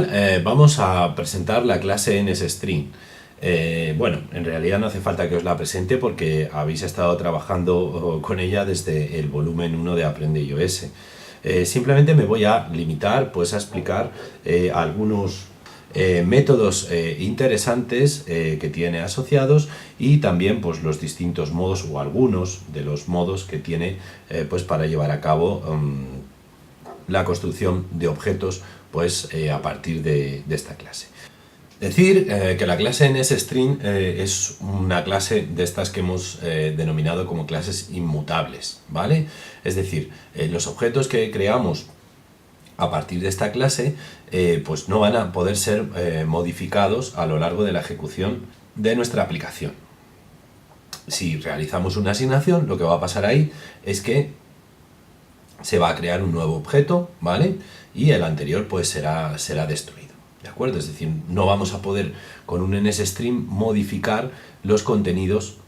tal? Vamos a presentar la clase NSString. Bueno, en realidad no hace falta que os la presente porque habéis estado trabajando con ella desde el volumen 1 de Aprende iOS. Simplemente me voy a limitar pues, a explicar algunos métodos interesantes que tiene asociados y también pues, los distintos modos o algunos de los modos que tiene pues, para llevar a cabo la construcción de objetos pues, a partir de esta clase. Decir que la clase NSString es una clase de estas que hemos denominado como clases inmutables, ¿vale? Es decir, los objetos que creamos a partir de esta clase pues no van a poder ser modificados a lo largo de la ejecución de nuestra aplicación. Si realizamos una asignación, lo que va a pasar ahí es que se va a crear un nuevo objeto, ¿vale? Y el anterior pues será destruido, ¿de acuerdo? Es decir, no vamos a poder con un NSString modificar los contenidos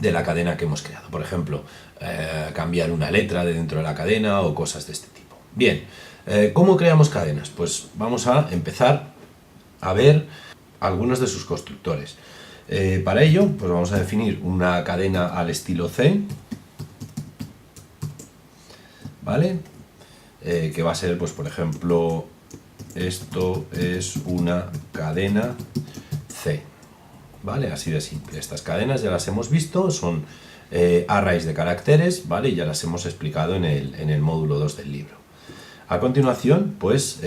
de la cadena que hemos creado. Por ejemplo, cambiar una letra de dentro de la cadena o cosas de este tipo. Bien, ¿cómo creamos cadenas? Pues vamos a empezar a ver algunos de sus constructores. Para ello, pues vamos a definir una cadena al estilo C, ¿vale? Que va a ser, pues por ejemplo, esto es una cadena C, ¿vale? Así de simple. Estas cadenas ya las hemos visto, son arrays de caracteres, ¿vale? Y ya las hemos explicado en el módulo 2 del libro. A continuación, pues,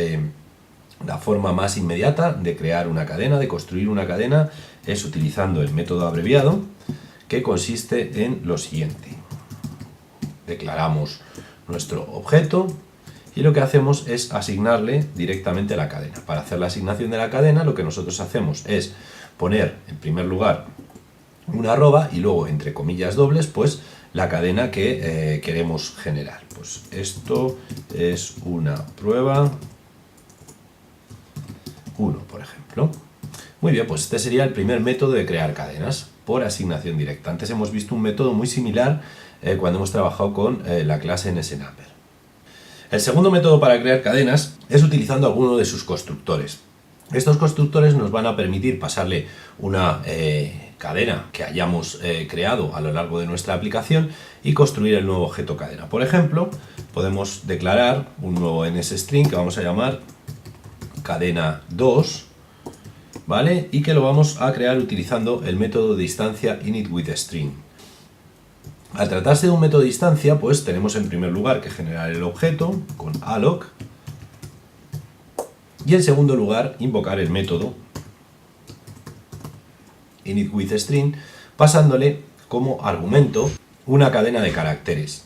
la forma más inmediata de crear una cadena, de construir una cadena, es utilizando el método abreviado, que consiste en lo siguiente. Declaramos nuestro objeto y lo que hacemos es asignarle directamente la cadena. Para hacer la asignación de la cadena, lo que nosotros hacemos es poner en primer lugar una arroba y luego entre comillas dobles pues la cadena que queremos generar. Pues esto es una prueba 1, por ejemplo. Muy bien, pues este sería el primer método de crear cadenas por asignación directa. Antes hemos visto un método muy similar cuando hemos trabajado con la clase NSNumber. El segundo método para crear cadenas es utilizando alguno de sus constructores. Estos constructores nos van a permitir pasarle una cadena que hayamos creado a lo largo de nuestra aplicación y construir el nuevo objeto cadena. Por ejemplo, podemos declarar un nuevo NSString que vamos a llamar cadena 2, ¿vale? Y que lo vamos a crear utilizando el método de instancia initWithString. Al tratarse de un método de instancia, pues tenemos en primer lugar que generar el objeto con alloc y en segundo lugar invocar el método initWithString pasándole como argumento una cadena de caracteres.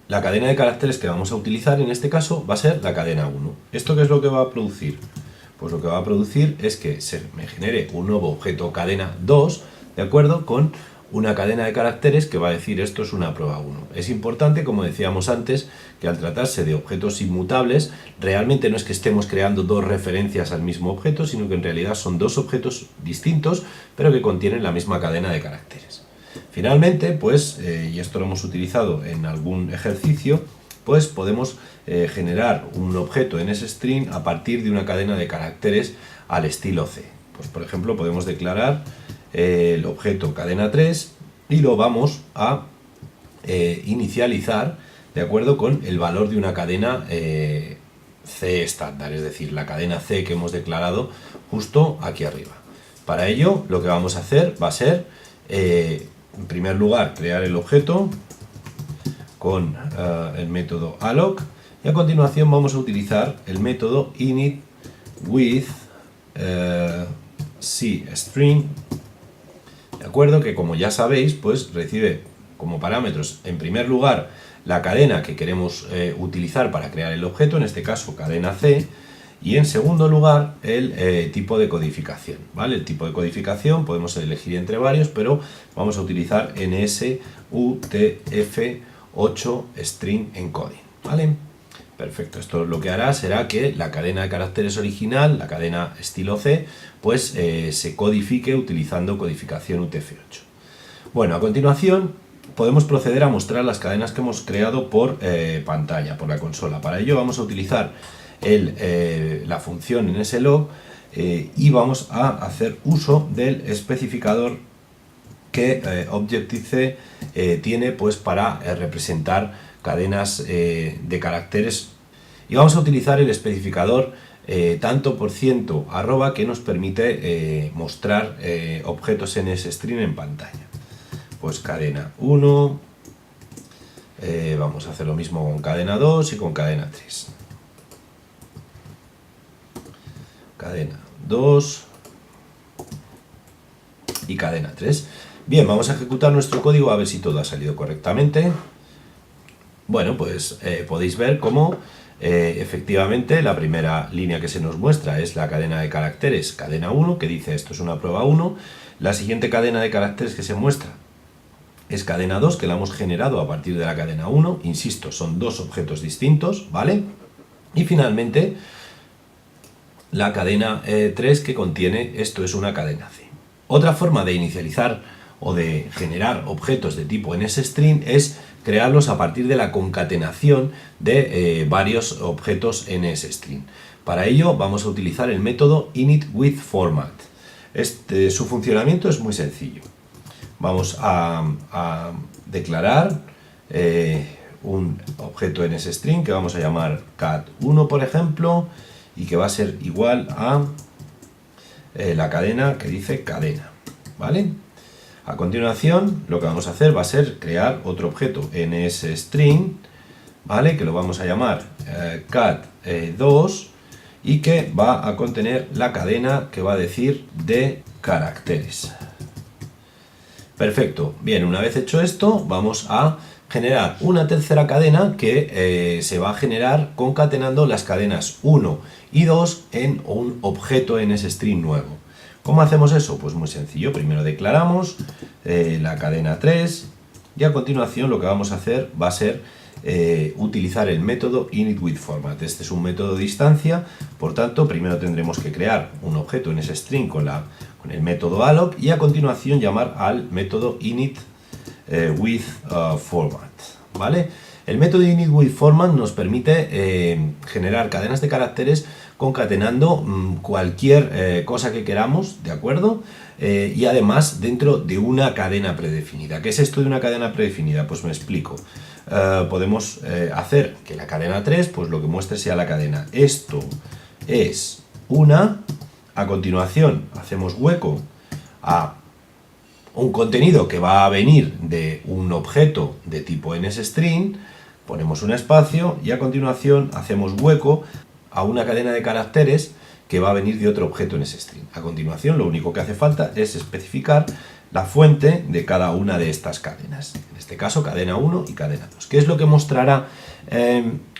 La cadena de caracteres que vamos a utilizar en este caso va a ser la cadena 1. ¿Esto qué es lo que va a producir? Pues lo que va a producir es que se me genere un nuevo objeto cadena 2, ¿de acuerdo? Con una cadena de caracteres que va a decir esto es una prueba 1. Es importante, como decíamos antes, que al tratarse de objetos inmutables, realmente no es que estemos creando dos referencias al mismo objeto, sino que en realidad son dos objetos distintos, pero que contienen la misma cadena de caracteres. Finalmente, pues, y esto lo hemos utilizado en algún ejercicio, pues podemos generar un objeto NSString a partir de una cadena de caracteres al estilo C. Pues, por ejemplo, podemos declarar el objeto cadena 3 y lo vamos a inicializar de acuerdo con el valor de una cadena C estándar, es decir, la cadena C que hemos declarado justo aquí arriba. Para ello, lo que vamos a hacer va a ser, en primer lugar, crear el objeto con el método alloc y a continuación vamos a utilizar el método initWithCString, ¿de acuerdo? Que como ya sabéis, pues recibe como parámetros en primer lugar la cadena que queremos utilizar para crear el objeto, en este caso cadena C, y en segundo lugar el tipo de codificación, ¿vale? El tipo de codificación podemos elegir entre varios, pero vamos a utilizar NSUTF8 String Encoding, ¿vale? Perfecto, esto lo que hará será que la cadena de caracteres original, la cadena estilo C, pues se codifique utilizando codificación UTF-8. Bueno, a continuación podemos proceder a mostrar las cadenas que hemos creado por pantalla, por la consola. Para ello vamos a utilizar la función en ese log y vamos a hacer uso del especificador que Objective-C tiene pues para representar cadenas de caracteres, y vamos a utilizar el especificador tanto por ciento arroba que nos permite mostrar objetos en NSString en pantalla. Pues cadena 1, vamos a hacer lo mismo con cadena 2 y con cadena 3. Cadena 2 y cadena 3. Bien, vamos a ejecutar nuestro código a ver si todo ha salido correctamente. Bueno, pues podéis ver cómo efectivamente la primera línea que se nos muestra es la cadena de caracteres cadena 1, que dice esto es una prueba 1. La siguiente cadena de caracteres que se muestra es cadena 2, que la hemos generado a partir de la cadena 1. Insisto, son dos objetos distintos, ¿vale? Y finalmente la cadena 3 que contiene esto es una cadena C. Otra forma de inicializar o de generar objetos de tipo NSString es crearlos a partir de la concatenación de varios objetos NSString. Para ello vamos a utilizar el método initWithFormat. Su funcionamiento es muy sencillo. Vamos a declarar un objeto NSString que vamos a llamar cat1, por ejemplo, y que va a ser igual a la cadena que dice cadena, ¿vale? A continuación, lo que vamos a hacer va a ser crear otro objeto NSString, ¿vale? Que lo vamos a llamar cat2 y que va a contener la cadena que va a decir de caracteres. Perfecto. Bien, una vez hecho esto, vamos a generar una tercera cadena que se va a generar concatenando las cadenas 1 y 2 en un objeto NSString nuevo. ¿Cómo hacemos eso? Pues muy sencillo. Primero declaramos la cadena 3 y a continuación lo que vamos a hacer va a ser utilizar el método initWithFormat. Este es un método de instancia, por tanto primero tendremos que crear un objeto NSString con el método alloc y a continuación llamar al método initWithFormat, ¿vale? El método initWithFormat nos permite generar cadenas de caracteres concatenando cualquier cosa que queramos, ¿de acuerdo? Y además dentro de una cadena predefinida. ¿Qué es esto de una cadena predefinida? Pues me explico. Podemos hacer que la cadena 3, pues lo que muestre sea la cadena. Esto es una. A continuación hacemos hueco a un contenido que va a venir de un objeto de tipo NSString, ponemos un espacio y a continuación hacemos hueco a una cadena de caracteres que va a venir de otro objeto NSString. A continuación lo único que hace falta es especificar la fuente de cada una de estas cadenas. En este caso cadena 1 y cadena 2. ¿Qué es lo que mostrará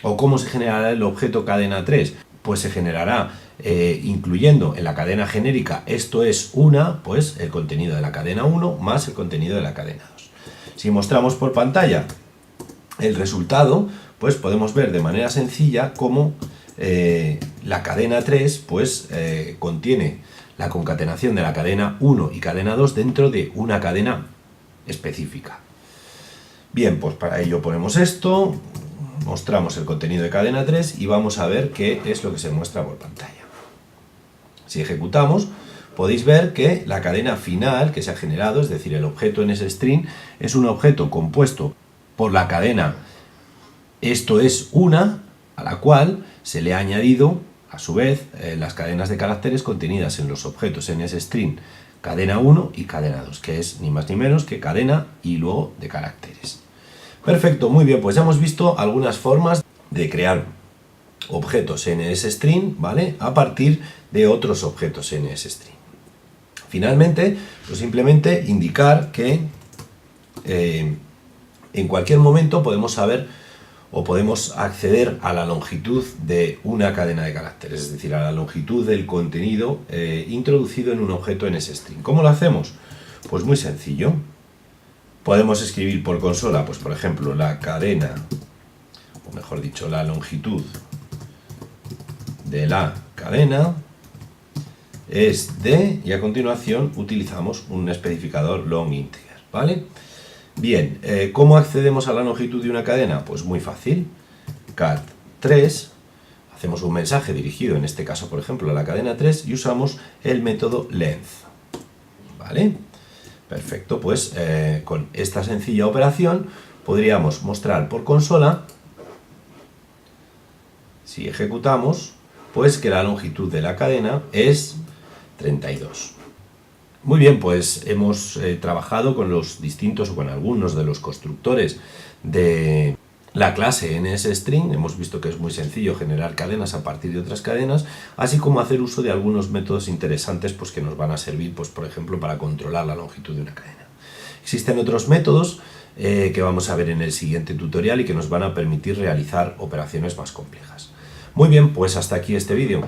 o cómo se generará el objeto cadena 3? Pues se generará incluyendo en la cadena genérica esto es una, pues el contenido de la cadena 1 más el contenido de la cadena 2. Si mostramos por pantalla el resultado, pues podemos ver de manera sencilla cómo la cadena 3 pues contiene la concatenación de la cadena 1 y cadena 2 dentro de una cadena específica. Bien, pues para ello ponemos esto, mostramos el contenido de cadena 3 y vamos a ver qué es lo que se muestra por pantalla. Si ejecutamos, podéis ver que la cadena final que se ha generado, es decir, el objeto NSString, es un objeto compuesto por la cadena esto es una, a la cual se le ha añadido, a su vez, las cadenas de caracteres contenidas en los objetos NSString cadena 1 y cadena 2, que es ni más ni menos que cadena y luego de caracteres. Perfecto, muy bien, pues ya hemos visto algunas formas de crear objetos NSString, ¿vale? A partir de otros objetos NSString. Finalmente, pues simplemente indicar que en cualquier momento podemos saber o podemos acceder a la longitud de una cadena de caracteres, es decir, a la longitud del contenido introducido en un objeto NSString. ¿Cómo lo hacemos? Pues muy sencillo. Podemos escribir por consola, pues por ejemplo, la cadena, o mejor dicho, la longitud de la cadena es de, y a continuación utilizamos un especificador long integer, ¿vale? Bien, ¿cómo accedemos a la longitud de una cadena? Pues muy fácil. cat3, Hacemos un mensaje dirigido, en este caso, por ejemplo, a la cadena 3 y usamos el método length. ¿Vale? Perfecto, pues con esta sencilla operación podríamos mostrar por consola, si ejecutamos, pues que la longitud de la cadena es 32. Muy bien, pues hemos trabajado con los distintos o con algunos de los constructores de la clase NSString. Hemos visto que es muy sencillo generar cadenas a partir de otras cadenas, así como hacer uso de algunos métodos interesantes pues, que nos van a servir, pues, por ejemplo, para controlar la longitud de una cadena. Existen otros métodos que vamos a ver en el siguiente tutorial y que nos van a permitir realizar operaciones más complejas. Muy bien, pues hasta aquí este vídeo.